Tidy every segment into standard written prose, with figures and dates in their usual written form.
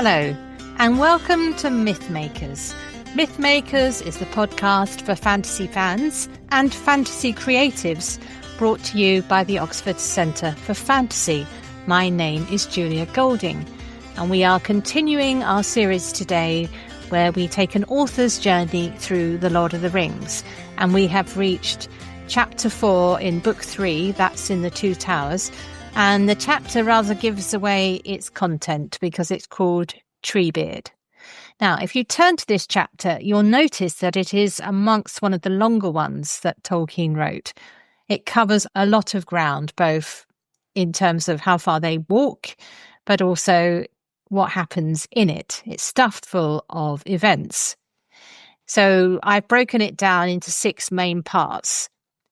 Hello, and welcome to Mythmakers. Mythmakers is the podcast for fantasy fans and fantasy creatives, brought to you by the Oxford Centre for Fantasy. My name is Julia Golding, and we are continuing our series today where we take an author's journey through The Lord of the Rings, and we have reached Chapter 4 in Book 3, that's in the Two Towers, and the chapter rather gives away its content because it's called Treebeard. Now, if you turn to this chapter, you'll notice that it is amongst one of the longer ones that Tolkien wrote. It covers a lot of ground, both in terms of how far they walk, but also what happens in it. It's stuffed full of events. So I've broken it down into 6 main parts,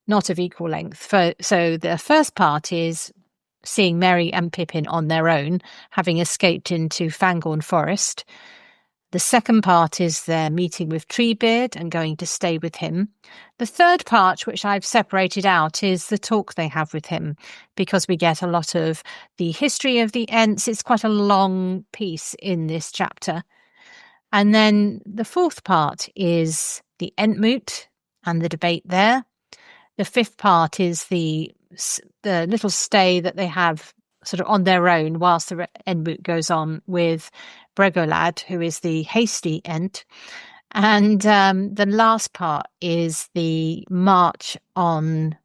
not of equal length. So the first part is seeing Merry and Pippin on their own, having escaped into Fangorn Forest. The second part is their meeting with Treebeard and going to stay with him. The third part, which I've separated out, is the talk they have with him, because we get a lot of the history of the Ents. It's quite a long piece in this chapter. And then the fourth part is the Entmoot and the debate there. The fifth part is the little stay that they have sort of on their own whilst the Entmoot goes on with Bregolad, who is the hasty Ent. And the last part is the march on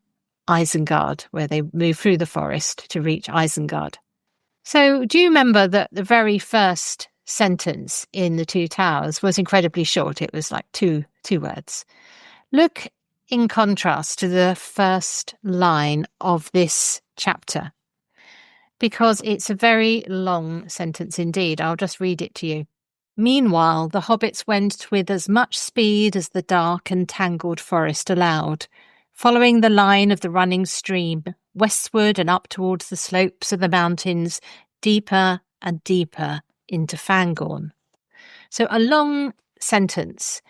Isengard, where they move through the forest to reach Isengard. So do you remember that the very first sentence in the Two Towers was incredibly short? It was like two words. Look in contrast to the first line of this chapter, because it's a very long sentence indeed. I'll just read it to you. Meanwhile, the hobbits went with as much speed as the dark and tangled forest allowed, following the line of the running stream, westward and up towards the slopes of the mountains, deeper and deeper into Fangorn. So a long sentence.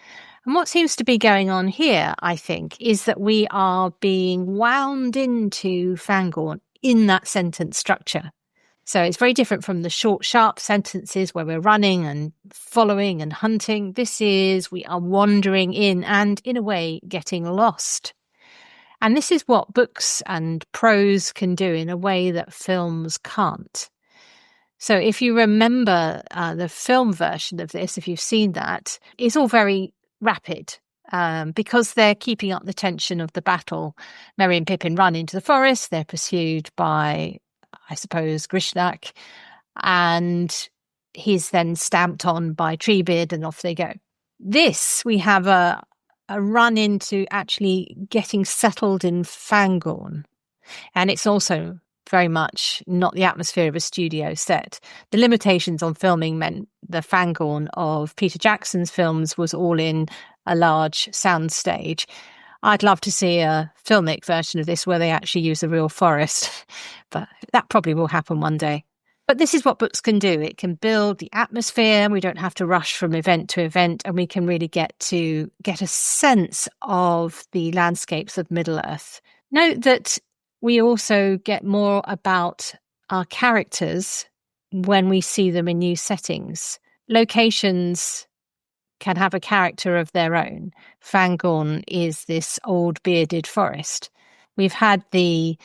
And what seems to be going on here, I think, is that we are being wound into Fangorn in that sentence structure. So it's very different from the short, sharp sentences where we're running and following and hunting. This is, we are wandering in and, in a way, getting lost. And this is what books and prose can do in a way that films can't. So if you remember the film version of this, if you've seen that, it's all very rapid because they're keeping up the tension of the battle. Merry and Pippin run into the forest. They're pursued by, I suppose, Grishnak, and he's then stamped on by Treebeard, and off they go. This, we have a run into actually getting settled in Fangorn, and it's also very much not the atmosphere of a studio set. The limitations on filming meant the Fangorn of Peter Jackson's films was all in a large sound stage. I'd love to see a filmic version of this where they actually use a real forest, but that probably will happen one day. But this is what books can do. It can build the atmosphere. We don't have to rush from event to event, and we can really get a sense of the landscapes of Middle-earth. Note that we also get more about our characters when we see them in new settings. Locations can have a character of their own. Fangorn is this old bearded forest. We've had the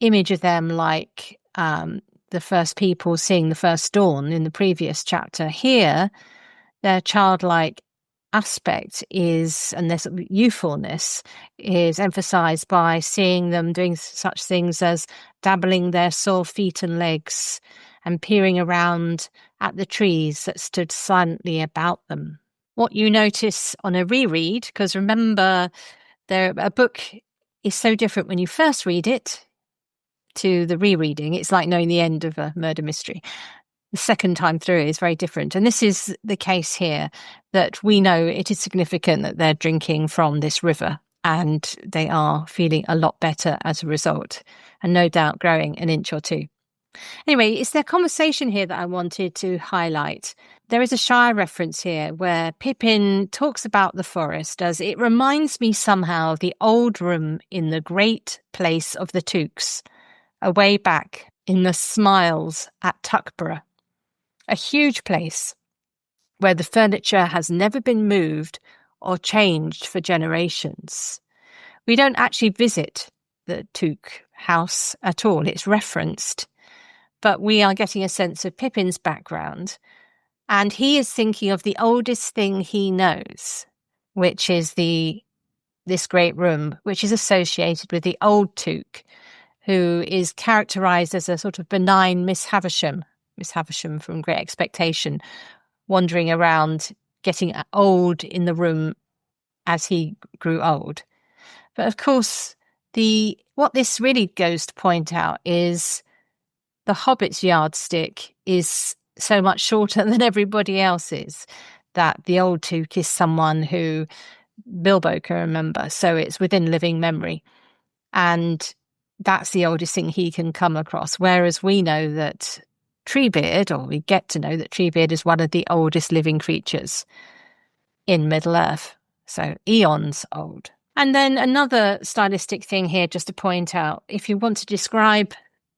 image of them like the first people seeing the first dawn in the previous chapter. Here, their childlike aspect is, and this youthfulness is emphasized by seeing them doing such things as dabbling their sore feet and legs and peering around at the trees that stood silently about them. What you notice on a reread, because remember, a book is so different when you first read it to the rereading. It's like knowing the end of a murder mystery. The second time through is very different. And this is the case here, that we know it is significant that they're drinking from this river and they are feeling a lot better as a result, and no doubt growing an inch or two. Anyway, it's their conversation here that I wanted to highlight. There is a Shire reference here where Pippin talks about the forest as it reminds me somehow of the old room in the great place of the Tooks, away back in the Smiles at Tuckborough. a huge place where the furniture has never been moved or changed for generations. We don't actually visit the Twig house at all. It's referenced, but we are getting a sense of Pippin's background, and he is thinking of the oldest thing he knows, which is this great room, which is associated with the old Twig, who is characterized as a sort of benign Miss Havisham from Great Expectation, wandering around, getting old in the room as he grew old. But of course, what this really goes to point out is the Hobbit's yardstick is so much shorter than everybody else's, that the old Twig is someone who Bilbo can remember, so it's within living memory. And that's the oldest thing he can come across, whereas we know that Treebeard, or we get to know that Treebeard is one of the oldest living creatures in Middle-earth, so eons old. And then another stylistic thing here, just to point out, if you want to describe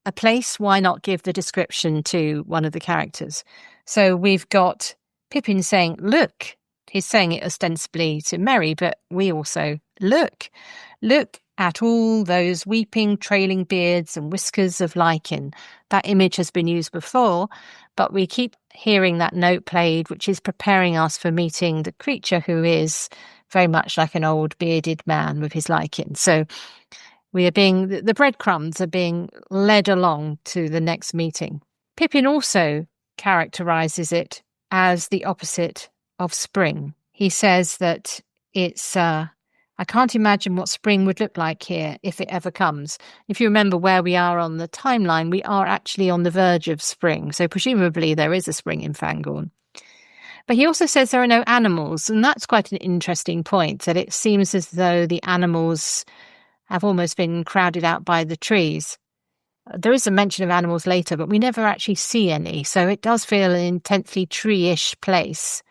a place, why not give the description to one of the characters? So we've got Pippin saying, look. He's saying it ostensibly to Merry, but we also look at all those weeping, trailing beards and whiskers of lichen. That image has been used before, but we keep hearing that note played, which is preparing us for meeting the creature who is very much like an old bearded man with his lichen. So the breadcrumbs are being led along to the next meeting. Pippin also characterizes it as the opposite of spring. He says that it's, I can't imagine what spring would look like here if it ever comes. If you remember where we are on the timeline, we are actually on the verge of spring. So presumably there is a spring in Fangorn. But he also says there are no animals, and that's quite an interesting point, that it seems as though the animals have almost been crowded out by the trees. There is a mention of animals later, but we never actually see any, so it does feel an intensely tree-ish place,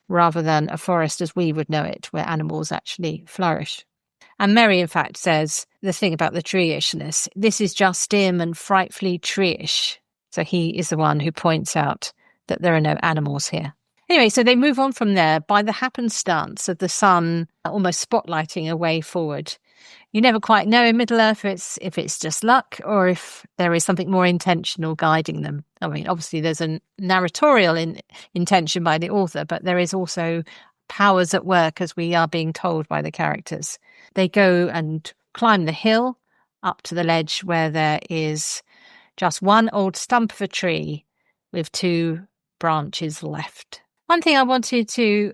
rather than a forest as we would know it, where animals actually flourish. And Merry, in fact, says the thing about the tree-ishness, this is just dim and frightfully tree-ish. So he is the one who points out that there are no animals here. Anyway, so they move on from there by the happenstance of the sun almost spotlighting a way forward. You never quite know in Middle-earth if it's just luck or if there is something more intentional guiding them. I mean, obviously there's a narratorial intention by the author, but there is also powers at work as we are being told by the characters. They go and climb the hill up to the ledge where there is just one old stump of a tree with two branches left. One thing I wanted to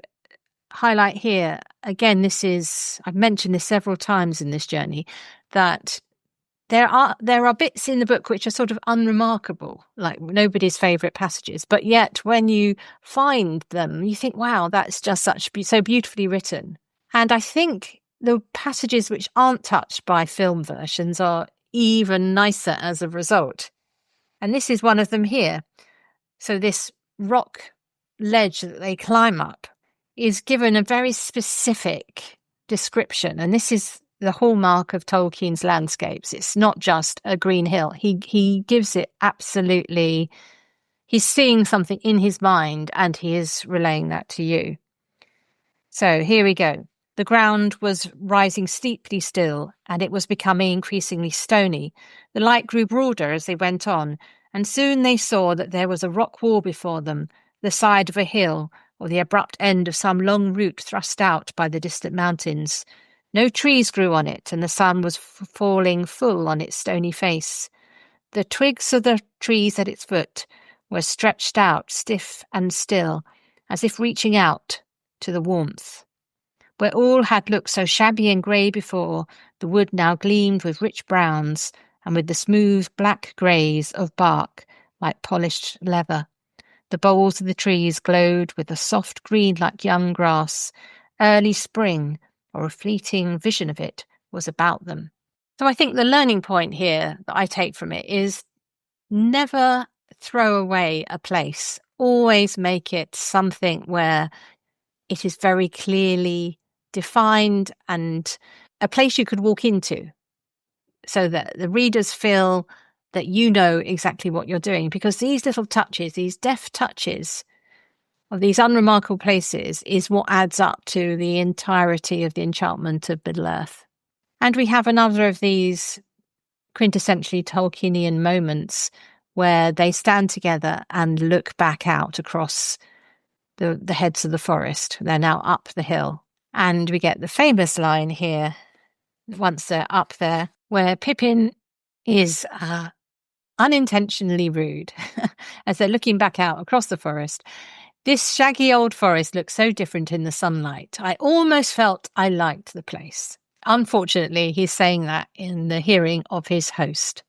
highlight here, again, I've mentioned this several times in this journey, that there are bits in the book which are sort of unremarkable, like nobody's favourite passages, but yet when you find them, you think, wow, that's just so beautifully written. And I think the passages which aren't touched by film versions are even nicer as a result. And this is one of them here. So this rock ledge that they climb up is given a very specific description, and this is the hallmark of Tolkien's landscapes. It's not just a green hill. He gives it absolutely, he's seeing something in his mind and he is relaying that to you. So here we go. The ground was rising steeply still, and it was becoming increasingly stony. The light grew broader as they went on, and soon they saw that there was a rock wall before them, the side of a hill, or the abrupt end of some long route thrust out by the distant mountains. No trees grew on it, and the sun was falling full on its stony face. The twigs of the trees at its foot were stretched out, stiff and still, as if reaching out to the warmth. Where all had looked so shabby and grey before, the wood now gleamed with rich browns, and with the smooth black greys of bark like polished leather. The boles of the trees glowed with a soft green like young grass. Early spring, or a fleeting vision of it, was about them. So I think the learning point here that I take from it is never throw away a place. Always make it something where it is very clearly defined and a place you could walk into, so that the readers feel that you know exactly what you're doing, because these little touches, these deft touches of these unremarkable places is what adds up to the entirety of the enchantment of Middle-earth. And we have another of these quintessentially Tolkienian moments where they stand together and look back out across the heads of the forest. They're now up the hill. And we get the famous line here, once they're up there, where Pippin is unintentionally rude as they're looking back out across the forest. This shaggy old forest looks so different in the sunlight. I almost felt I liked the place. Unfortunately, he's saying that in the hearing of his host.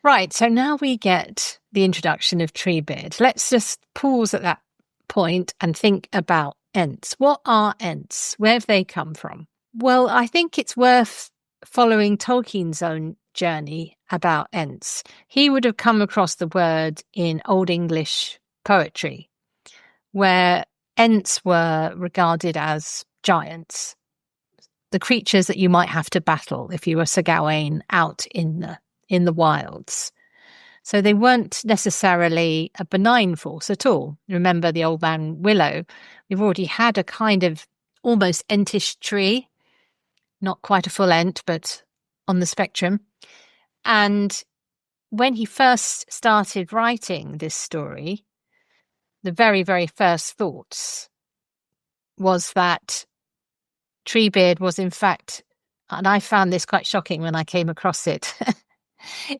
Right, so now we get the introduction of Treebeard. Let's just pause at that point and think about Ents. What are Ents? Where have they come from? Well, I think it's worth following Tolkien's own journey about Ents. He would have come across the word in Old English poetry, where Ents were regarded as giants, the creatures that you might have to battle if you were Sir Gawain out in the wilds. So they weren't necessarily a benign force at all. Remember the old man Willow? We've already had a kind of almost Entish tree, not quite a full Ent, but on the spectrum. And when he first started writing this story, the very, very first thoughts was that Treebeard was in fact, and I found this quite shocking when I came across it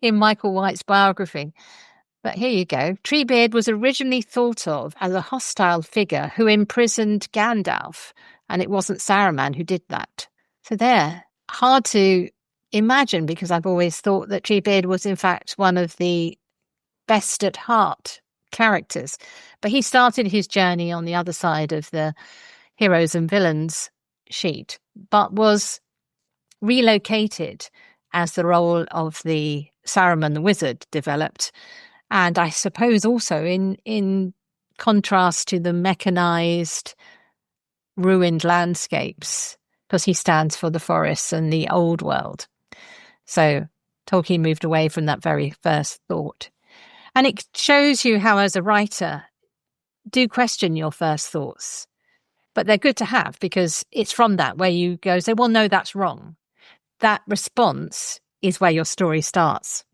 in Michael White's biography. But here you go. Treebeard was originally thought of as a hostile figure who imprisoned Gandalf, and it wasn't Saruman who did that. So there, hard to imagine, because I've always thought that Treebeard was in fact one of the best at heart characters. But he started his journey on the other side of the heroes and villains sheet, but was relocated as the role of the Saruman the Wizard developed. And I suppose also in contrast to the mechanized, ruined landscapes, because he stands for the forests and the old world. So Tolkien moved away from that very first thought. And it shows you how, as a writer, do question your first thoughts. But they're good to have, because it's from that where you go, say, well, no, that's wrong. That response is where your story starts.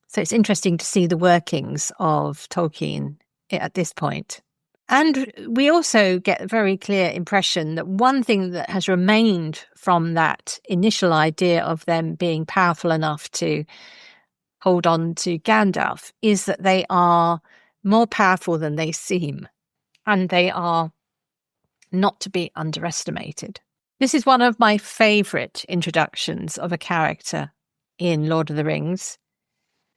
So it's interesting to see the workings of Tolkien at this point. And we also get a very clear impression that one thing that has remained from that initial idea of them being powerful enough to hold on to Gandalf is that they are more powerful than they seem, and they are not to be underestimated. This is one of my favourite introductions of a character in Lord of the Rings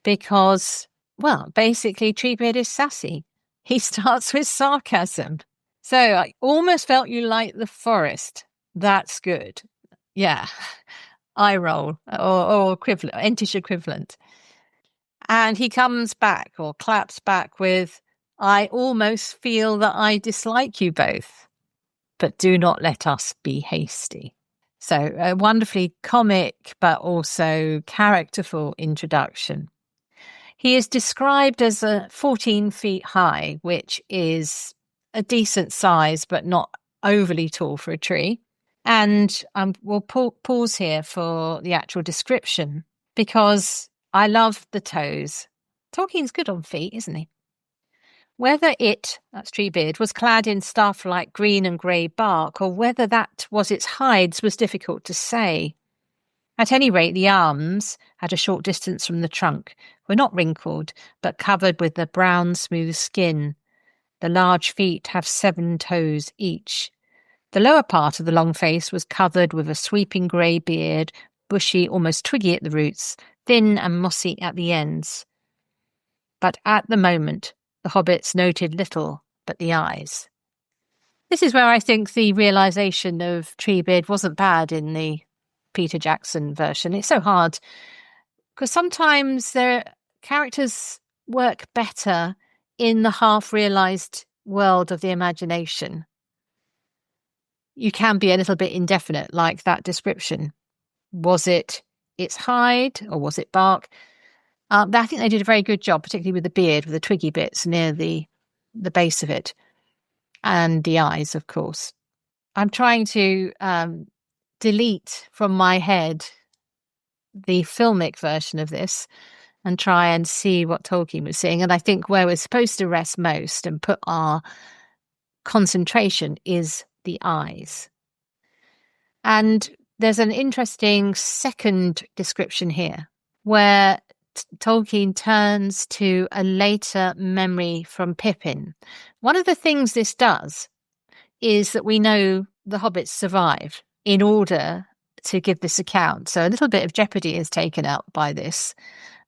because, well, basically Treebeard is sassy. He starts with sarcasm. So I almost felt you like the forest. That's good. Yeah. Eye roll or equivalent, Entish equivalent. And he comes back or claps back with, I almost feel that I dislike you both, but do not let us be hasty. So a wonderfully comic, but also characterful introduction. He is described as 14 feet high, which is a decent size, but not overly tall for a tree. And we'll pause here for the actual description, because I love the toes. Tolkien's good on feet, isn't he? Whether it, that's Treebeard, was clad in stuff like green and grey bark, or whether that was its hides, was difficult to say. At any rate, the arms, at a short distance from the trunk, were not wrinkled, but covered with a brown, smooth skin. The large feet have 7 toes each. The lower part of the long face was covered with a sweeping grey beard, bushy, almost twiggy at the roots, thin and mossy at the ends. But at the moment, the hobbits noted little but the eyes. This is where I think the realisation of Treebeard wasn't bad in the Peter Jackson version. It's so hard, because sometimes their characters work better in the half-realised world of the imagination. You can be a little bit indefinite, like that description. Was it its hide or was it bark? I think they did a very good job, particularly with the beard, with the twiggy bits near the base of it, and the eyes, of course. I'm trying to delete from my head the filmic version of this and try and see what Tolkien was seeing. And I think where we're supposed to rest most and put our concentration is the eyes. And there's an interesting second description here where Tolkien turns to a later memory from Pippin. One of the things this does is that we know the hobbits survived in order to give this account. So a little bit of jeopardy is taken out by this,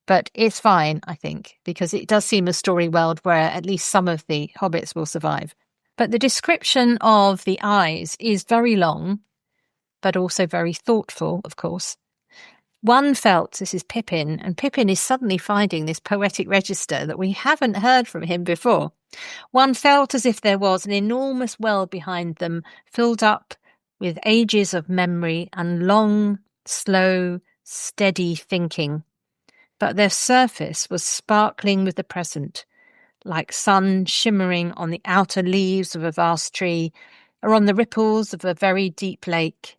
but it's fine, I think, because it does seem a story world where at least some of the hobbits will survive. But the description of the eyes is very long, but also very thoughtful, of course. One felt, this is Pippin, and Pippin is suddenly finding this poetic register that we haven't heard from him before. One felt as if there was an enormous well behind them, filled up with ages of memory and long, slow, steady thinking. But their surface was sparkling with the present, like sun shimmering on the outer leaves of a vast tree or on the ripples of a very deep lake.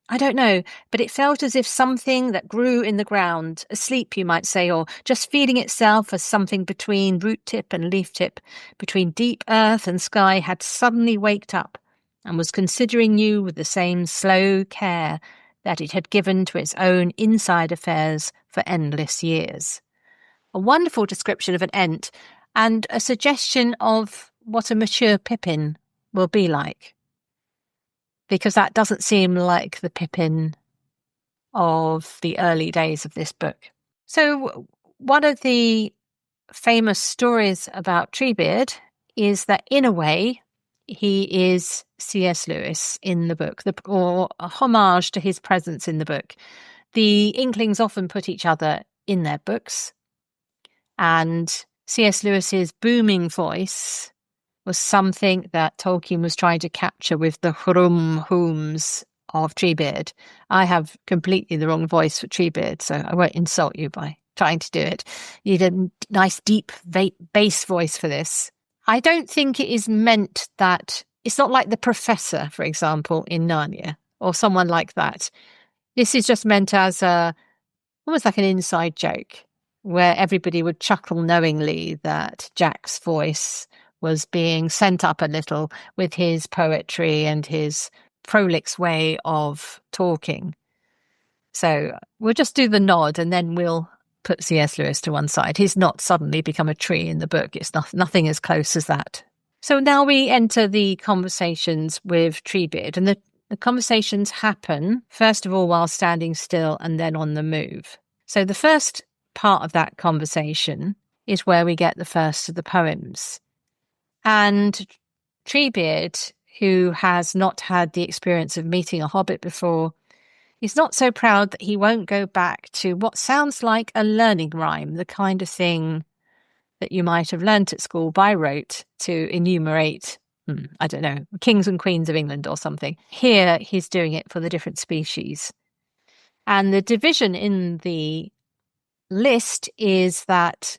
I don't know, but it felt as if something that grew in the ground, asleep you might say, or just feeling itself as something between root tip and leaf tip, between deep earth and sky, had suddenly waked up and was considering you with the same slow care that it had given to its own inside affairs for endless years. A wonderful description of an Ent and a suggestion of what a mature Pippin will be like. Because that doesn't seem like the Pippin of the early days of this book. So one of the famous stories about Treebeard is that in a way he is C.S. Lewis in the book, or a homage to his presence in the book. The Inklings often put each other in their books, and C.S. Lewis's booming voice was something that Tolkien was trying to capture with the hums of Treebeard. I have completely the wrong voice for Treebeard, so I won't insult you by trying to do it. You need a nice deep bass voice for this. I don't think it is meant that it's not like the Professor, for example, in Narnia, or someone like that. This is just meant as almost like an inside joke, where everybody would chuckle knowingly that Jack's voice was being sent up a little with his poetry and his prolix way of talking. So we'll just do the nod and then we'll put C.S. Lewis to one side. He's not suddenly become a tree in the book. It's nothing as close as that. So now we enter the conversations with Treebeard, and the conversations happen, first of all, while standing still and then on the move. So the first part of that conversation is where we get the first of the poems. And Treebeard, who has not had the experience of meeting a hobbit before, is not so proud that he won't go back to what sounds like a learning rhyme, the kind of thing that you might have learnt at school by rote to enumerate, I don't know, kings and queens of England or something. Here he's doing it for the different species. And the division in the list is that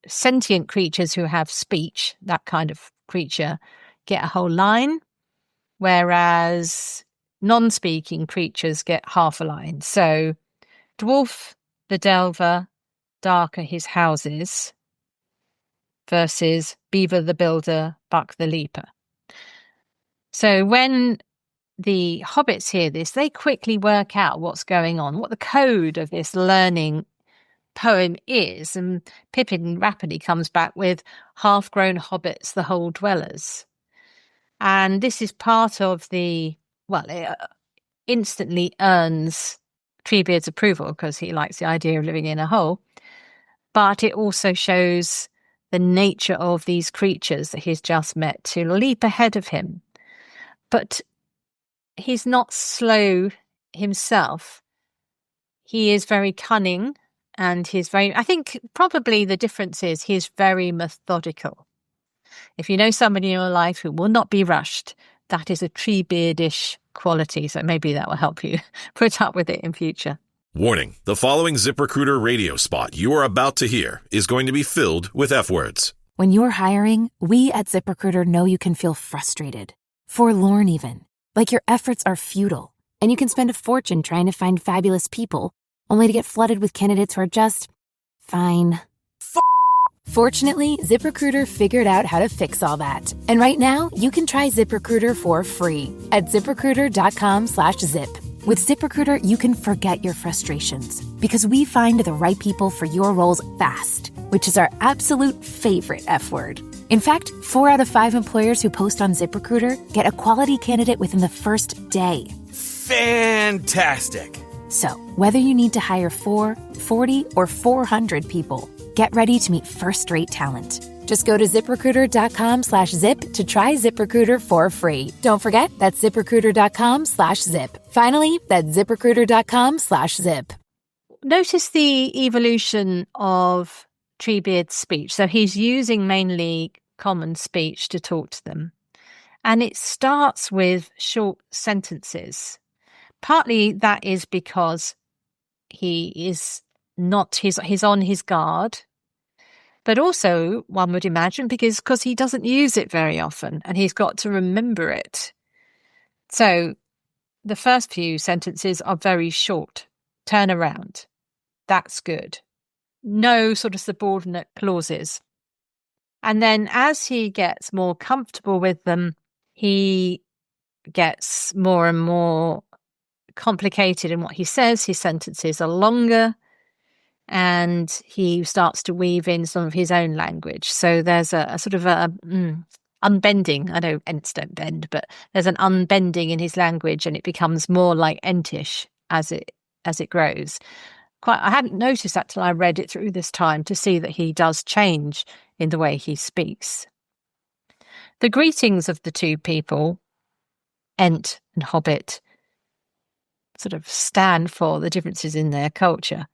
sentient creatures who have speech, that kind of creature, get a whole line, whereas non-speaking creatures get half a line. So dwarf the delver, dark are his houses, versus beaver the builder, buck the leaper. So when the hobbits hear this, they quickly work out what's going on, what the code of this learning poem is, and Pippin rapidly comes back with half-grown hobbits, the whole dwellers. And this is part of it instantly earns Treebeard's approval because he likes the idea of living in a hole, but it also shows the nature of these creatures that he's just met to leap ahead of him. But he's not slow himself. He is very cunning. And I think probably the difference is he's very methodical. If you know somebody in your life who will not be rushed, that is a Treebeardish quality. So maybe that will help you put up with it in future. Warning, the following ZipRecruiter radio spot you are about to hear is going to be filled with F-words. When you're hiring, we at ZipRecruiter know you can feel frustrated, forlorn even, like your efforts are futile, and you can spend a fortune trying to find fabulous people, only to get flooded with candidates who are just fine. Fortunately, ZipRecruiter figured out how to fix all that. And right now, you can try ZipRecruiter for free at ZipRecruiter.com/zip. With ZipRecruiter, you can forget your frustrations because we find the right people for your roles fast, which is our absolute favorite F word. In fact, 4 out of 5 employers who post on ZipRecruiter get a quality candidate within the first day. Fantastic! So, whether you need to hire 4, 40, or 400 people, get ready to meet first-rate talent. Just go to ZipRecruiter.com/zip to try ZipRecruiter for free. Don't forget, that's ZipRecruiter.com/zip. Finally, that's ZipRecruiter.com/zip. Notice the evolution of Treebeard's speech. So he's using mainly common speech to talk to them. And it starts with short sentences. Partly that is because he is not, he's on his guard. But also, one would imagine, because he doesn't use it very often and he's got to remember it. So the first few sentences are very short. Turn around. That's good. No sort of subordinate clauses. And then as he gets more comfortable with them, he gets more and more complicated in what he says. His sentences are longer. And he starts to weave in some of his own language. So there's a sort of unbending. I know Ents don't bend, but there's an unbending in his language, and it becomes more like Entish as it grows. I hadn't noticed that till I read it through this time to see that he does change in the way he speaks. The greetings of the two people, Ent and Hobbit, sort of stand for the differences in their culture.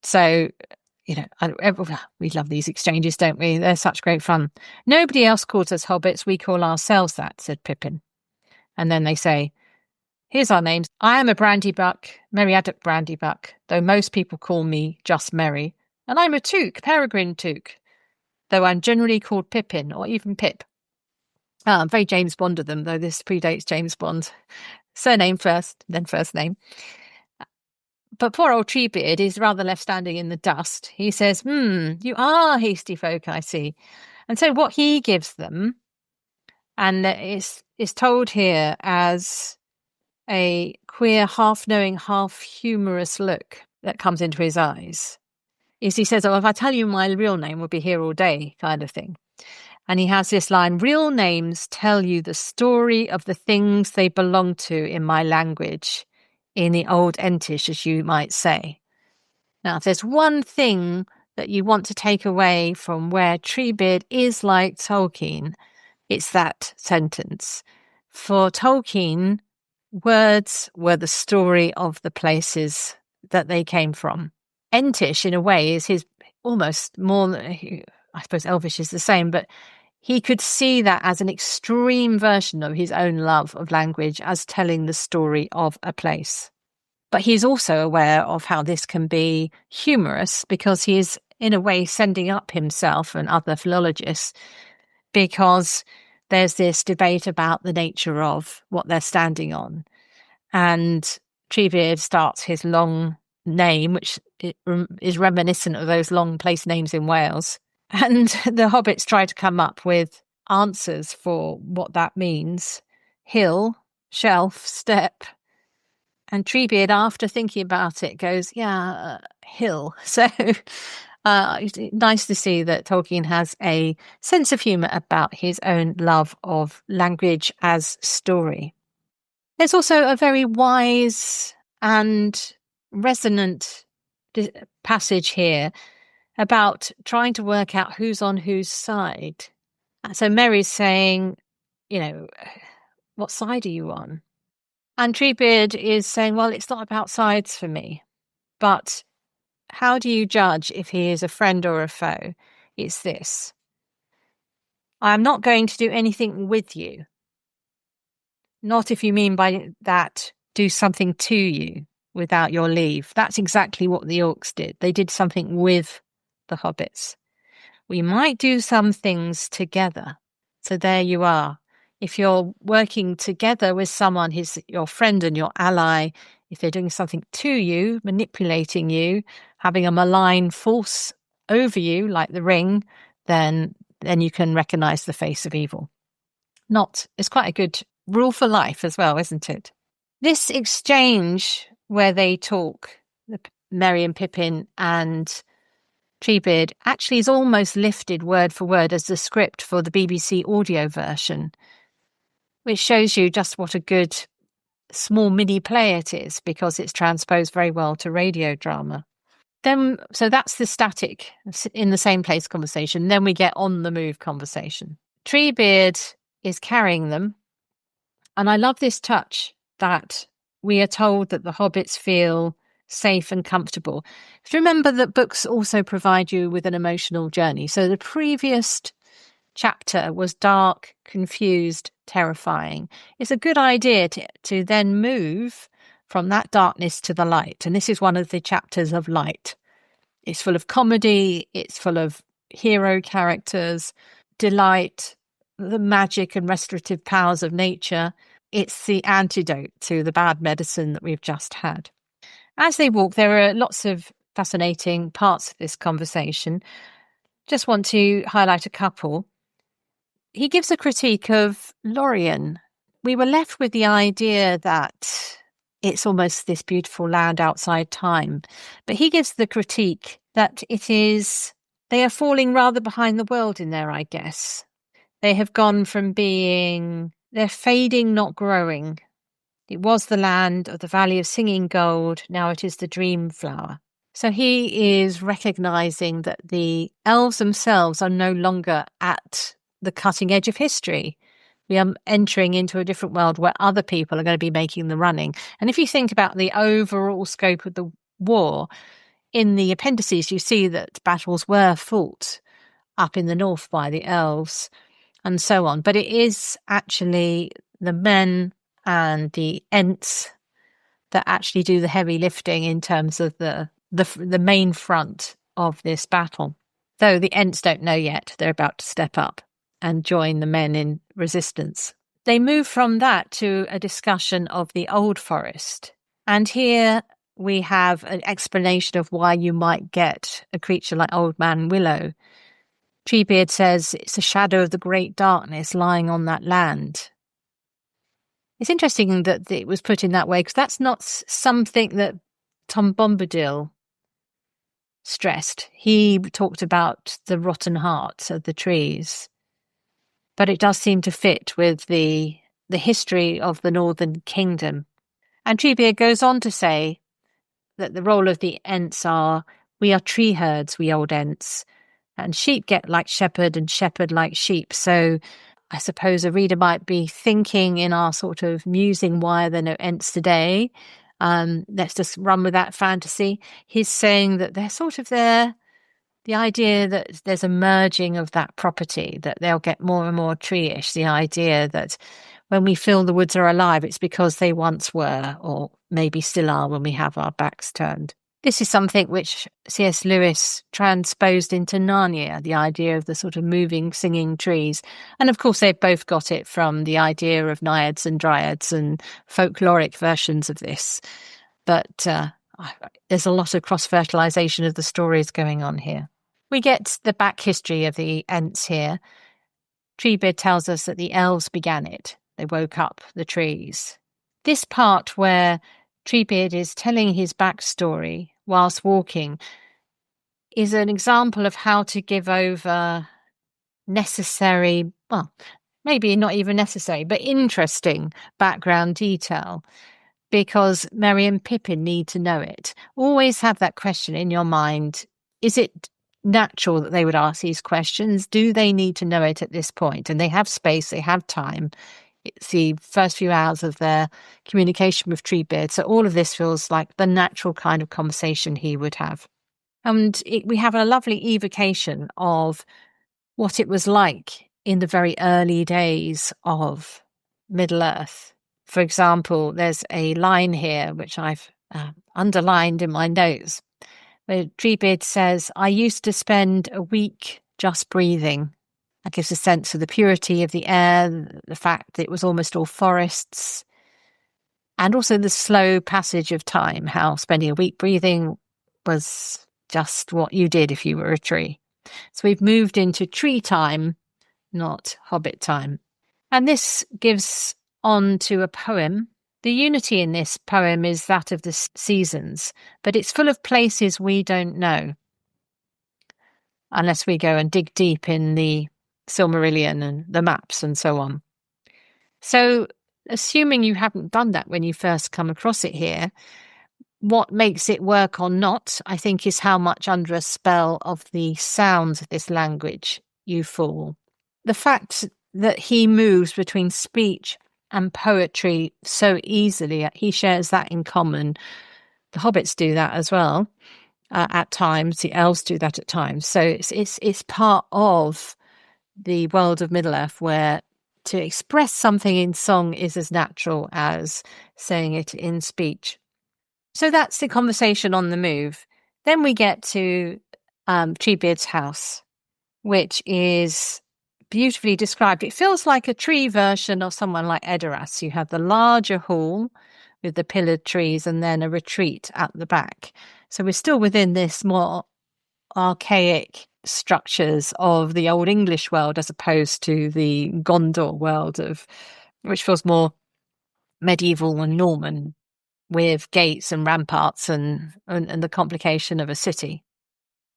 So, we love these exchanges, don't we? They're such great fun. Nobody else calls us hobbits. We call ourselves that, said Pippin. And then they say, here's our names. I am a Brandybuck, Meriadoc Brandybuck, though most people call me just Merry. And I'm a Took, Peregrine Took, though I'm generally called Pippin or even Pip. Very James Bond of them, though this predates James Bond. Surname first, then first name. But poor old Treebeard is rather left standing in the dust. He says, you are hasty folk, I see. And so what he gives them, and is told here as a queer, half-knowing, half-humorous look that comes into his eyes, is he says, if I tell you my real name, we'll be here all day, kind of thing. And he has this line, real names tell you the story of the things they belong to in my language. In the old Entish, as you might say. Now, if there's one thing that you want to take away from where Treebeard is like Tolkien, it's that sentence. For Tolkien, words were the story of the places that they came from. Entish, in a way, is his almost more, I suppose Elvish is the same, but he could see that as an extreme version of his own love of language as telling the story of a place. But he's also aware of how this can be humorous because he is, in a way, sending up himself and other philologists because there's this debate about the nature of what they're standing on. And Treebeard starts his long name, which is reminiscent of those long place names in Wales. And the hobbits try to come up with answers for what that means. Hill, shelf, step. And Treebeard, after thinking about it, goes, hill. So nice to see that Tolkien has a sense of humour about his own love of language as story. There's also a very wise and resonant passage here about trying to work out who's on whose side. So Merry's saying, what side are you on? And Treebeard is saying, well, it's not about sides for me, but how do you judge if he is a friend or a foe? It's this. I am not going to do anything with you. Not if you mean by that, do something to you, without your leave. That's exactly what the orcs did. They did something with the hobbits. We might do some things together. So there you are. If you're working together with someone who's your friend and your ally, if they're doing something to you, manipulating you, having a malign force over you, like the ring, then you can recognize the face of evil. It's quite a good rule for life as well, isn't it? This exchange where they talk, Merry and Pippin and Treebeard, actually is almost lifted word for word as the script for the BBC audio version, which shows you just what a good small mini play it is, because it's transposed very well to radio drama. So that's the static in the same place conversation. Then we get on the move conversation. Treebeard is carrying them. And I love this touch that we are told that the hobbits feel safe and comfortable. Remember that books also provide you with an emotional journey. So the previous chapter was dark, confused, terrifying. It's a good idea to then move from that darkness to the light. And this is one of the chapters of light. It's full of comedy. It's full of hero characters, delight, the magic and restorative powers of nature. It's the antidote to the bad medicine that we've just had. As they walk, there are lots of fascinating parts of this conversation. Just want to highlight a couple. He gives a critique of Lorien. We were left with the idea that it's almost this beautiful land outside time. But he gives the critique that they are falling rather behind the world in there, I guess. They have gone from they're fading, not growing. It was the land of the Valley of Singing Gold. Now it is the Dream Flower. So he is recognizing that the elves themselves are no longer at the cutting edge of history. We are entering into a different world where other people are going to be making the running. And if you think about the overall scope of the war, in the appendices, you see that battles were fought up in the north by the elves and so on. But it is actually the men and the Ents that actually do the heavy lifting in terms of the main front of this battle. Though the Ents don't know yet, they're about to step up and join the men in resistance. They move from that to a discussion of the Old Forest. And here we have an explanation of why you might get a creature like Old Man Willow. Treebeard says it's a shadow of the great darkness lying on that land. It's interesting that it was put in that way, because that's not something that Tom Bombadil stressed. He talked about the rotten hearts of the trees. But it does seem to fit with the history of the Northern Kingdom. And Treebeard goes on to say that the role of the Ents we are tree herds, we old Ents, and sheep get like shepherd and shepherd like sheep. So I suppose a reader might be thinking in our sort of musing, why are there no Ents today? Let's just run with that fantasy. He's saying that they're sort of there. The idea that there's a merging of that property, that they'll get more and more tree-ish, the idea that when we feel the woods are alive, it's because they once were, or maybe still are when we have our backs turned. This is something which C.S. Lewis transposed into Narnia, the idea of the sort of moving, singing trees. And of course, they've both got it from the idea of naiads and dryads and folkloric versions of this. But there's a lot of cross-fertilization of the stories going on here. We get the back history of the Ents here. Treebeard tells us that the elves began it. They woke up the trees. This part where Treebeard is telling his backstory whilst walking is an example of how to give over necessary, well, maybe not even necessary, but interesting background detail, because Merry and Pippin need to know it. Always have that question in your mind. Is it natural that they would ask these questions? Do they need to know it at this point? And they have space, they have time. It's the first few hours of their communication with Treebeard. So all of this feels like the natural kind of conversation he would have. And we have a lovely evocation of what it was like in the very early days of Middle-earth. For example, there's a line here which I've underlined in my notes, where Treebeard says, I used to spend a week just breathing. That gives a sense of the purity of the air, the fact that it was almost all forests, and also the slow passage of time, how spending a week breathing was just what you did if you were a tree. So we've moved into tree time, not hobbit time. And this gives on to a poem. The unity in this poem is that of the seasons, but it's full of places we don't know, unless we go and dig deep in the Silmarillion and the maps and so on. So, assuming you haven't done that when you first come across it here, what makes it work or not, I think, is how much under a spell of the sounds of this language you fall. The fact that he moves between speech and poetry so easily, he shares that in common. The hobbits do that as well at times. The elves do that at times. So it's part of the world of Middle-earth, where to express something in song is as natural as saying it in speech. So that's the conversation on the move. Then we get to Treebeard's house, which is beautifully described. It feels like a tree version of someone like Edoras. You have the larger hall with the pillared trees and then a retreat at the back. So we're still within this more archaic structures of the Old English world as opposed to the Gondor world, which feels more medieval and Norman, with gates and ramparts and the complication of a city.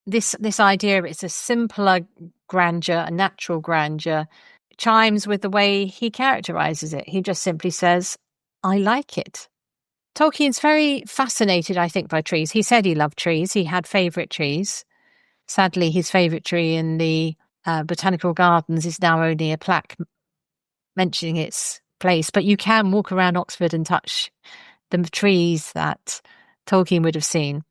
This idea, it's a simpler grandeur, a natural grandeur, chimes with the way he characterizes it. He just simply says, I like it. Tolkien's very fascinated, I think, by trees. He said he loved trees. He had favourite trees. Sadly, his favourite tree in the botanical gardens is now only a plaque mentioning its place. But you can walk around Oxford and touch the trees that Tolkien would have seen.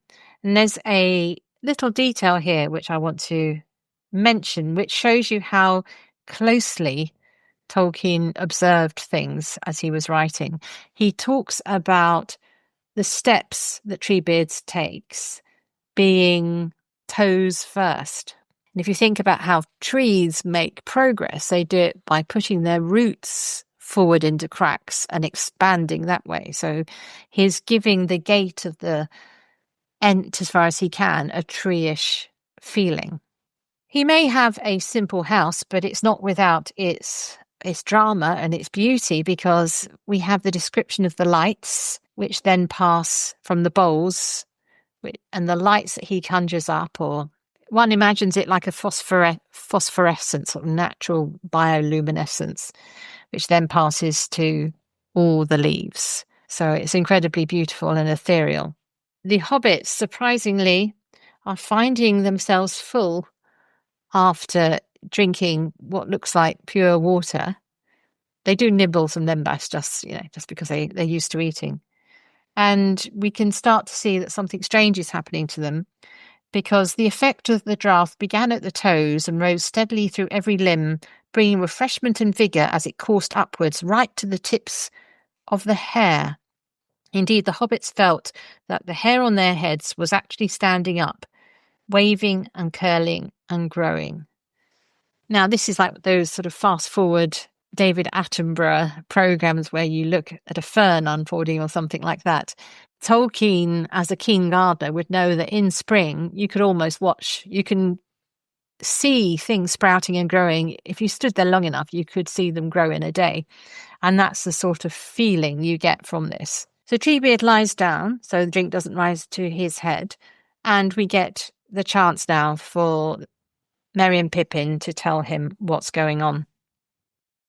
And there's a little detail here which I want to mention, which shows you how closely Tolkien observed things as he was writing. He talks about the steps that Treebeard takes being toes first. And if you think about how trees make progress, they do it by putting their roots forward into cracks and expanding that way. So he's giving the gait of the Ent, as far as he can, a tree-ish feeling. He may have a simple house, but it's not without its drama and its beauty, because we have the description of the lights, which then pass from the bowls, and the lights that he conjures up, or one imagines it like a phosphorescence or natural bioluminescence, which then passes to all the leaves. So it's incredibly beautiful and ethereal. The hobbits, surprisingly, are finding themselves full after drinking what looks like pure water. They do nibble some lembas just because they're used to eating. And we can start to see that something strange is happening to them, because the effect of the draught began at the toes and rose steadily through every limb, bringing refreshment and vigour as it coursed upwards right to the tips of the hair. Indeed, the hobbits felt that the hair on their heads was actually standing up, waving and curling and growing. Now, this is like those sort of fast-forward David Attenborough programs where you look at a fern unfolding or something like that. Tolkien, as a keen gardener, would know that in spring you could almost you can see things sprouting and growing. If you stood there long enough, you could see them grow in a day. And that's the sort of feeling you get from this. So Treebeard lies down, so the drink doesn't rise to his head, and we get the chance now for Merry and Pippin to tell him what's going on.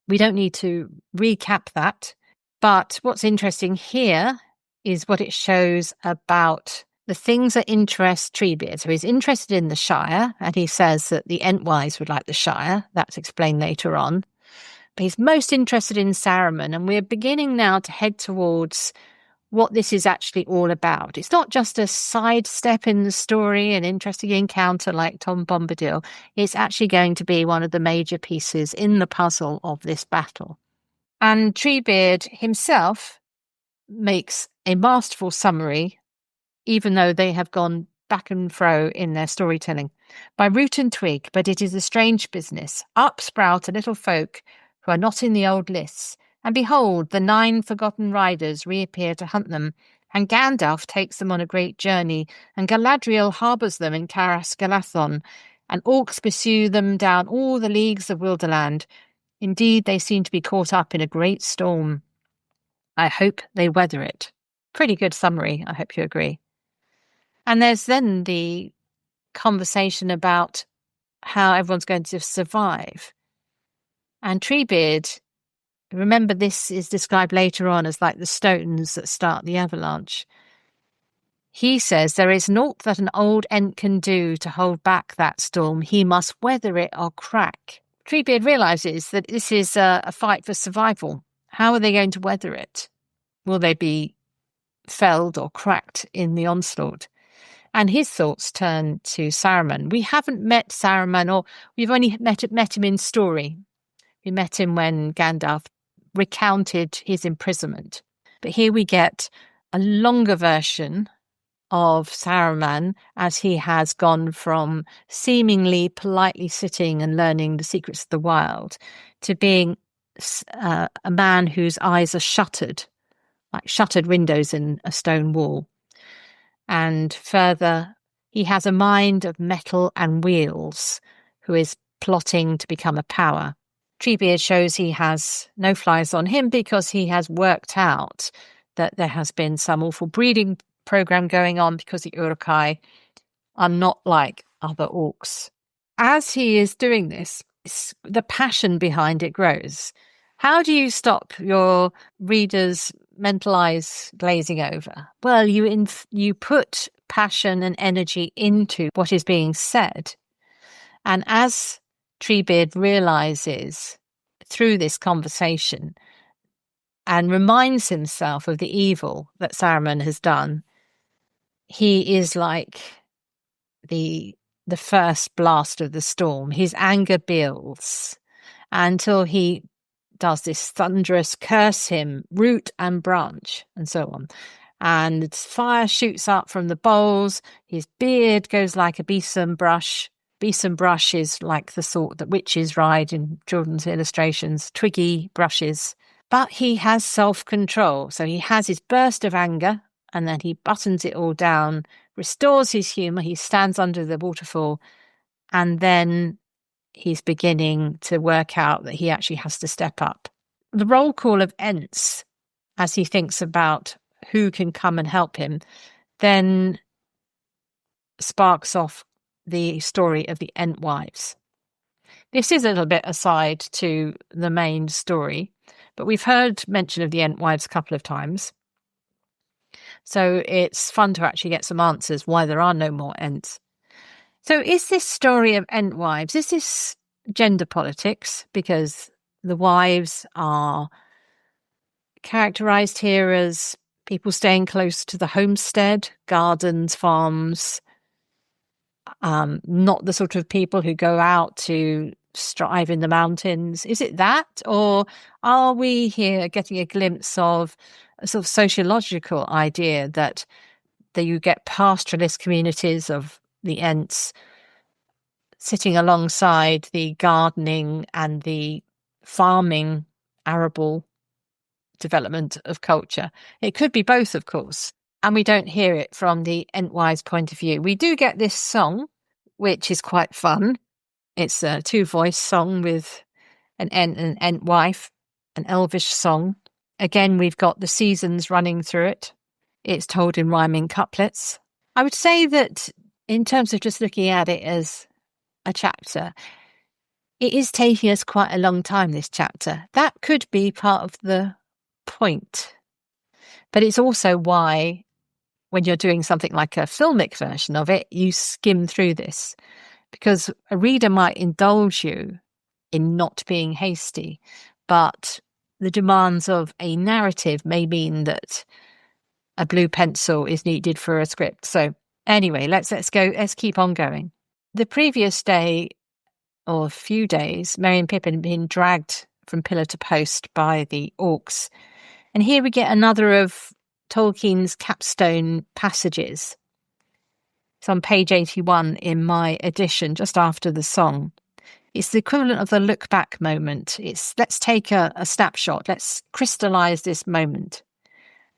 We don't need to recap that, but what's interesting here is what it shows about the things that interest Treebeard. So he's interested in the Shire, and he says that the Entwives would like the Shire. That's explained later on. But he's most interested in Saruman, and we're beginning now to head towards what this is actually all about. It's not just a sidestep in the story, an interesting encounter like Tom Bombadil. It's actually going to be one of the major pieces in the puzzle of this battle. And Treebeard himself makes a masterful summary even though they have gone back and fro in their storytelling. By root and twig, but it is a strange business. Up sprout a little folk who are not in the old lists. And behold, the 9 forgotten riders reappear to hunt them. And Gandalf takes them on a great journey, and Galadriel harbours them in Caras Galathon, and orcs pursue them down all the leagues of Wilderland. Indeed, they seem to be caught up in a great storm. I hope they weather it. Pretty good summary, I hope you agree. And there's then the conversation about how everyone's going to survive. And Treebeard, remember this is described later on as like the stones that start the avalanche. He says there is naught that an old Ent can do to hold back that storm. He must weather it or crack. Treebeard realises that this is a fight for survival. How are they going to weather it? Will they be felled or cracked in the onslaught? And his thoughts turn to Saruman. We haven't met Saruman, or we've only met him in story. We met him when Gandalf recounted his imprisonment. But here we get a longer version of Saruman as he has gone from seemingly politely sitting and learning the secrets of the wild to being a man whose eyes are shuttered, like shuttered windows in a stone wall. And further, he has a mind of metal and wheels, who is plotting to become a power. Treebeard shows he has no flies on him because he has worked out that there has been some awful breeding program going on because the Uruk-hai are not like other orcs. As he is doing this, the passion behind it grows. How do you stop your readers' mental eyes glazing over? Well, you put passion and energy into what is being said. And as Treebeard realizes through this conversation and reminds himself of the evil that Saruman has done, he is like the first blast of the storm. His anger builds until he does this thunderous curse him, root and branch, and so on. And fire shoots up from the bowls. His beard goes like a besom brush. Besom brush is like the sort that witches ride in children's illustrations, twiggy brushes. But he has self-control. So he has his burst of anger, and then he buttons it all down, restores his humour. He stands under the waterfall, and then he's beginning to work out that he actually has to step up. The roll call of Ents, as he thinks about who can come and help him, then sparks off the story of the Entwives. This is a little bit aside to the main story, but we've heard mention of the Entwives a couple of times. So it's fun to actually get some answers why there are no more Ents. So is this story of Entwives, is this gender politics? Because the wives are characterised here as people staying close to the homestead, gardens, farms, not the sort of people who go out to strive in the mountains. Is it that? Or are we here getting a glimpse of a sort of sociological idea that you get pastoralist communities of the Ents sitting alongside the gardening and the farming arable development of culture? It could be both, of course. And we don't hear it from the Entwives' point of view. We do get this song, which is quite fun. It's a 2-voice song with an Ent and an Entwife, an elvish song. Again, we've got the seasons running through it. It's told in rhyming couplets. I would say that in terms of just looking at it as a chapter, it is taking us quite a long time, this chapter. That could be part of the point. But it's also why, when you're doing something like a filmic version of it, you skim through this, because a reader might indulge you in not being hasty, but the demands of a narrative may mean that a blue pencil is needed for a script. So anyway, let's keep on going. The previous day or a few days, Merry and Pippin had been dragged from pillar to post by the orcs. And here we get another of Tolkien's capstone passages. It's on page 81 in my edition, just after the song. It's the equivalent of the look back moment. It's let's take a snapshot. Let's crystallize this moment.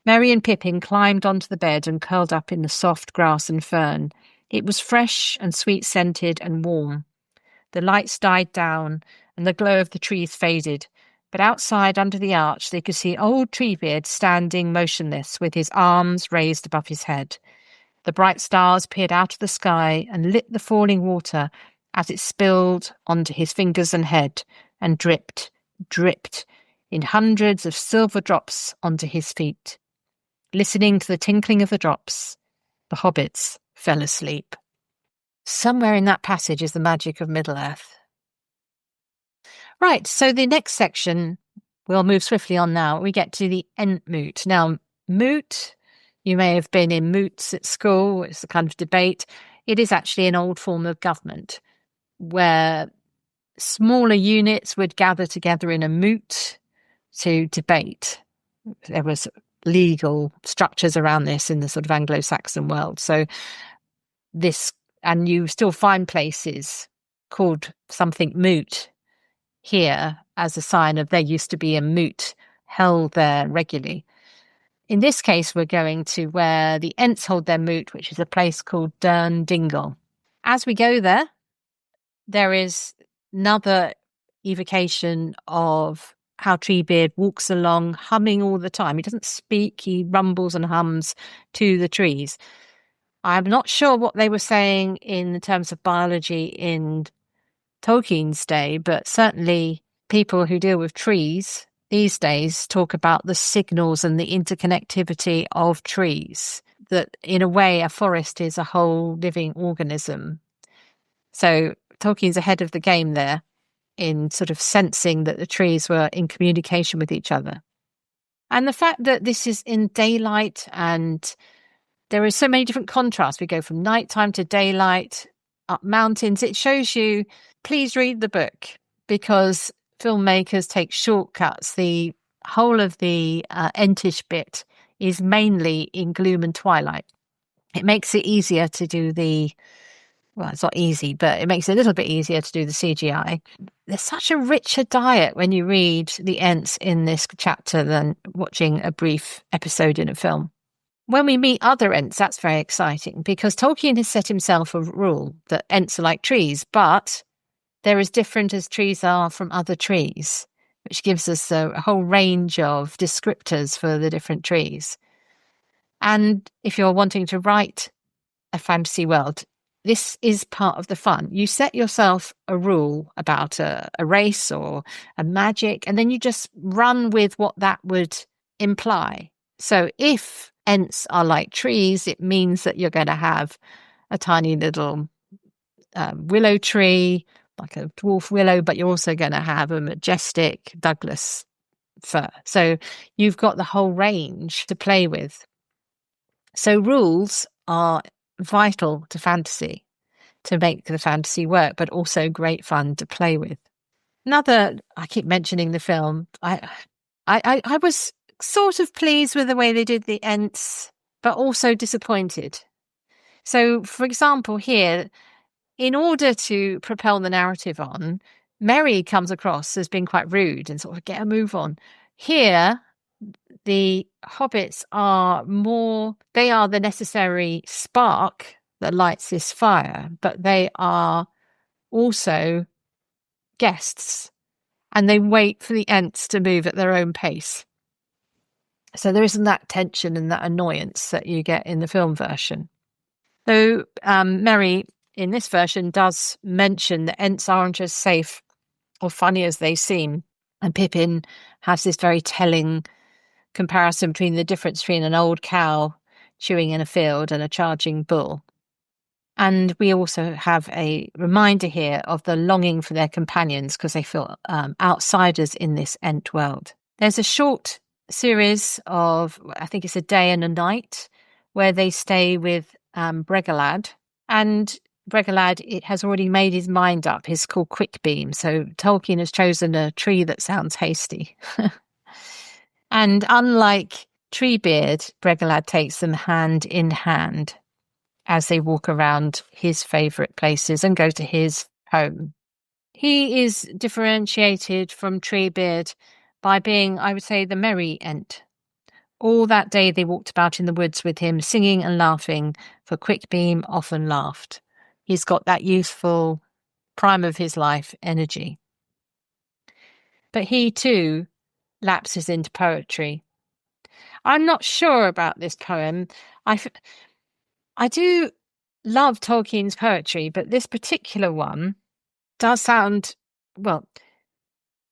Merry and Pippin climbed onto the bed and curled up in the soft grass and fern. It was fresh and sweet-scented and warm. The lights died down and the glow of the trees faded. But outside, under the arch, they could see old Treebeard standing motionless with his arms raised above his head. The bright stars peered out of the sky and lit the falling water as it spilled onto his fingers and head and dripped, dripped in hundreds of silver drops onto his feet. Listening to the tinkling of the drops, the hobbits fell asleep. Somewhere in that passage is the magic of Middle-earth. Right, so the next section, we'll move swiftly on now. We get to the Ent moot. Now, moot, you may have been in moots at school. It's a kind of debate. It is actually an old form of government where smaller units would gather together in a moot to debate. There was legal structures around this in the sort of Anglo-Saxon world. So this, and you still find places called something moot here as a sign of there used to be a moot held there regularly. In this case, we're going to where the Ents hold their moot, which is a place called Dern Dingle. As we go there, there is another evocation of how Treebeard walks along humming all the time. He doesn't speak, he rumbles and hums to the trees. I'm not sure what they were saying in terms of biology in Tolkien's day, but certainly people who deal with trees these days talk about the signals and the interconnectivity of trees, that in a way a forest is a whole living organism. So Tolkien's ahead of the game there in sort of sensing that the trees were in communication with each other. And the fact that this is in daylight and there are so many different contrasts. We go from nighttime to daylight, up mountains. It shows you, please read the book, because filmmakers take shortcuts. The whole of the Entish bit is mainly in gloom and twilight. It makes it easier to do well, it's not easy, but it makes it a little bit easier to do the CGI. There's such a richer diet when you read the Ents in this chapter than watching a brief episode in a film. When we meet other Ents, that's very exciting, because Tolkien has set himself a rule that Ents are like trees, but they're as different as trees are from other trees, which gives us a whole range of descriptors for the different trees. And if you're wanting to write a fantasy world, this is part of the fun. You set yourself a rule about a race or a magic, and then you just run with what that would imply. So if Ents are like trees, it means that you're going to have a tiny little willow tree, like a dwarf willow, but you're also going to have a majestic Douglas fir. So you've got the whole range to play with. So rules are vital to fantasy, to make the fantasy work, but also great fun to play with. Another, I keep mentioning the film, I was sort of pleased with the way they did the Ents, but also disappointed. So, for example, here, in order to propel the narrative on, Merry comes across as being quite rude and sort of get a move on. Here, the hobbits are they are the necessary spark that lights this fire, but they are also guests, and they wait for the Ents to move at their own pace. So there isn't that tension and that annoyance that you get in the film version. Though Merry, in this version, does mention that Ents aren't as safe or funny as they seem, and Pippin has this very telling comparison between the difference between an old cow chewing in a field and a charging bull. And we also have a reminder here of the longing for their companions because they feel outsiders in this Ent world. There's a short series of, I think it's a day and a night, where they stay with Bregalad. And Bregalad, it has already made his mind up. He's called Quickbeam. So Tolkien has chosen a tree that sounds hasty. And unlike Treebeard, Bregalad takes them hand in hand as they walk around his favourite places and go to his home. He is differentiated from Treebeard by being, I would say, the merry Ent. All that day they walked about in the woods with him, singing and laughing, for Quickbeam often laughed. He's got that youthful, prime of his life energy. But he too lapses into poetry. I'm not sure about this poem. I do love Tolkien's poetry, but this particular one does sound, well,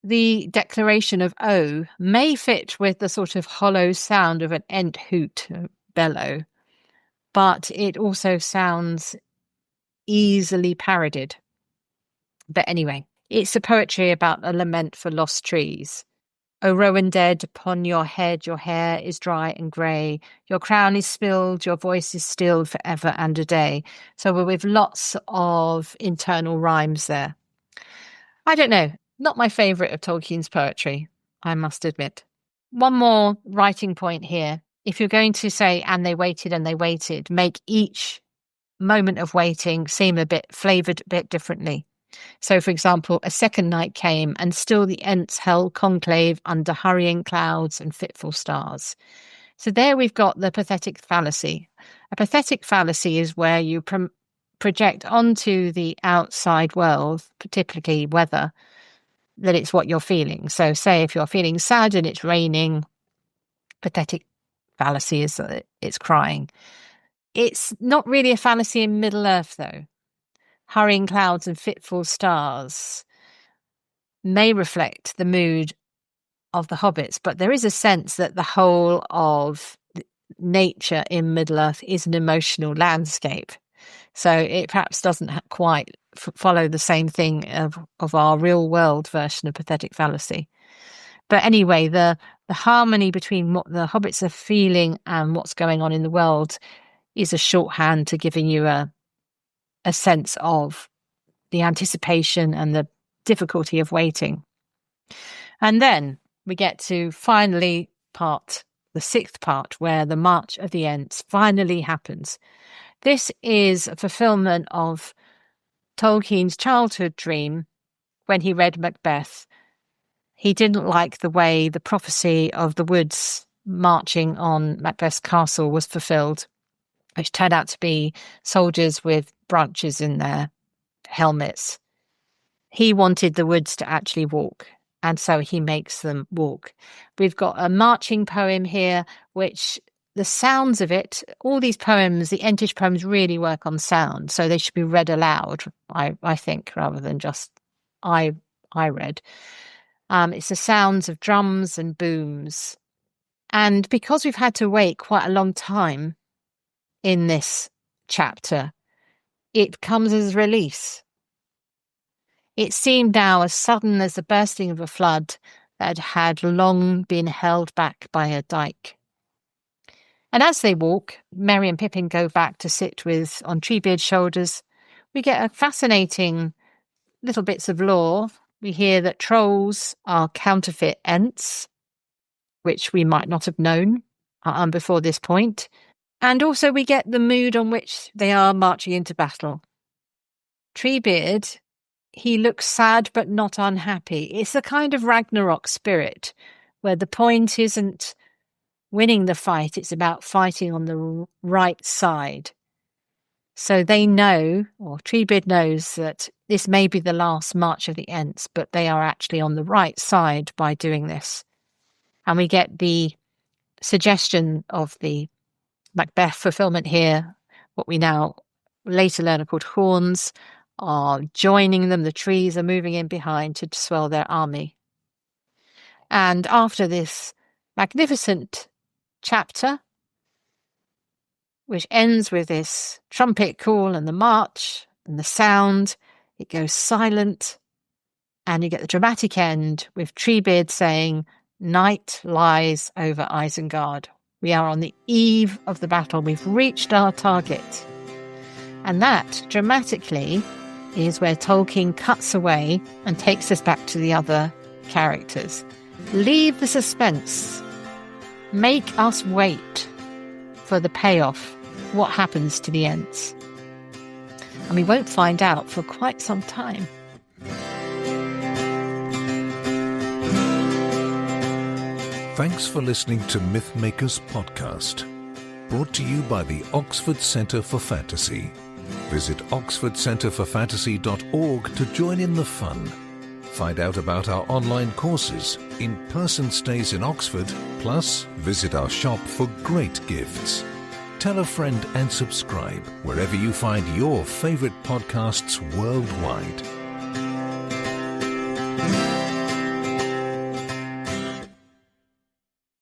the declaration of O may fit with the sort of hollow sound of an Ent hoot, bellow, but it also sounds easily parodied. But anyway, it's a poetry about a lament for lost trees. O Rowan dead, upon your head your hair is dry and grey, your crown is spilled, your voice is stilled for ever and a day. So we're with lots of internal rhymes there. I don't know, not my favourite of Tolkien's poetry, I must admit. One more writing point here. If you're going to say, and they waited, make each moment of waiting seem a bit flavoured a bit differently. So, for example, a second night came, and still the Ents held conclave under hurrying clouds and fitful stars. So there we've got the pathetic fallacy. A pathetic fallacy is where you project onto the outside world, particularly weather, that it's what you're feeling. So say if you're feeling sad and it's raining, pathetic fallacy is that it's crying. It's not really a fallacy in Middle-earth, though. Hurrying clouds and fitful stars may reflect the mood of the hobbits, but there is a sense that the whole of nature in Middle-earth is an emotional landscape. So it perhaps doesn't quite follow the same thing of our real-world version of pathetic fallacy. But anyway, the harmony between what the hobbits are feeling and what's going on in the world is a shorthand to giving you a sense of the anticipation and the difficulty of waiting. And then we get to finally the sixth part, where the March of the Ents finally happens. This is a fulfillment of Tolkien's childhood dream when he read Macbeth. He didn't like the way the prophecy of the woods marching on Macbeth's castle was fulfilled, which turned out to be soldiers with branches in their helmets. He wanted the woods to actually walk, and so he makes them walk. We've got a marching poem here, which the sounds of it, all these poems, the Entish poems really work on sound, so they should be read aloud, I think, rather than just I read. It's the sounds of drums and booms. And because we've had to wait quite a long time in this chapter, it comes as release. It seemed now as sudden as the bursting of a flood that had long been held back by a dike. And as they walk, Merry and Pippin go back to sit on Treebeard's shoulders. We get a fascinating little bits of lore. We hear that trolls are counterfeit Ents, which we might not have known before this point. And also we get the mood on which they are marching into battle. Treebeard, he looks sad but not unhappy. It's a kind of Ragnarok spirit, where the point isn't winning the fight, it's about fighting on the right side. So they know, or Treebeard knows, that this may be the last march of the Ents, but they are actually on the right side by doing this. And we get the suggestion of the Macbeth fulfillment here. What we now later learn are called horns are joining them. The trees are moving in behind to swell their army. And after this magnificent chapter, which ends with this trumpet call and the march and the sound, it goes silent, and you get the dramatic end with Treebeard saying, "Night lies over Isengard. We are on the eve of the battle. We've reached our target." And that, dramatically, is where Tolkien cuts away and takes us back to the other characters. Leave the suspense make us wait for the payoff. What happens to the Ents? And we won't find out for quite some time. Thanks for listening to Mythmakers Podcast, brought to you by the Oxford Centre for Fantasy. Visit oxfordcenterforfantasy.org to join in the fun. Find out about our online courses, in-person stays in Oxford, plus visit our shop for great gifts. Tell a friend and subscribe wherever you find your favourite podcasts worldwide.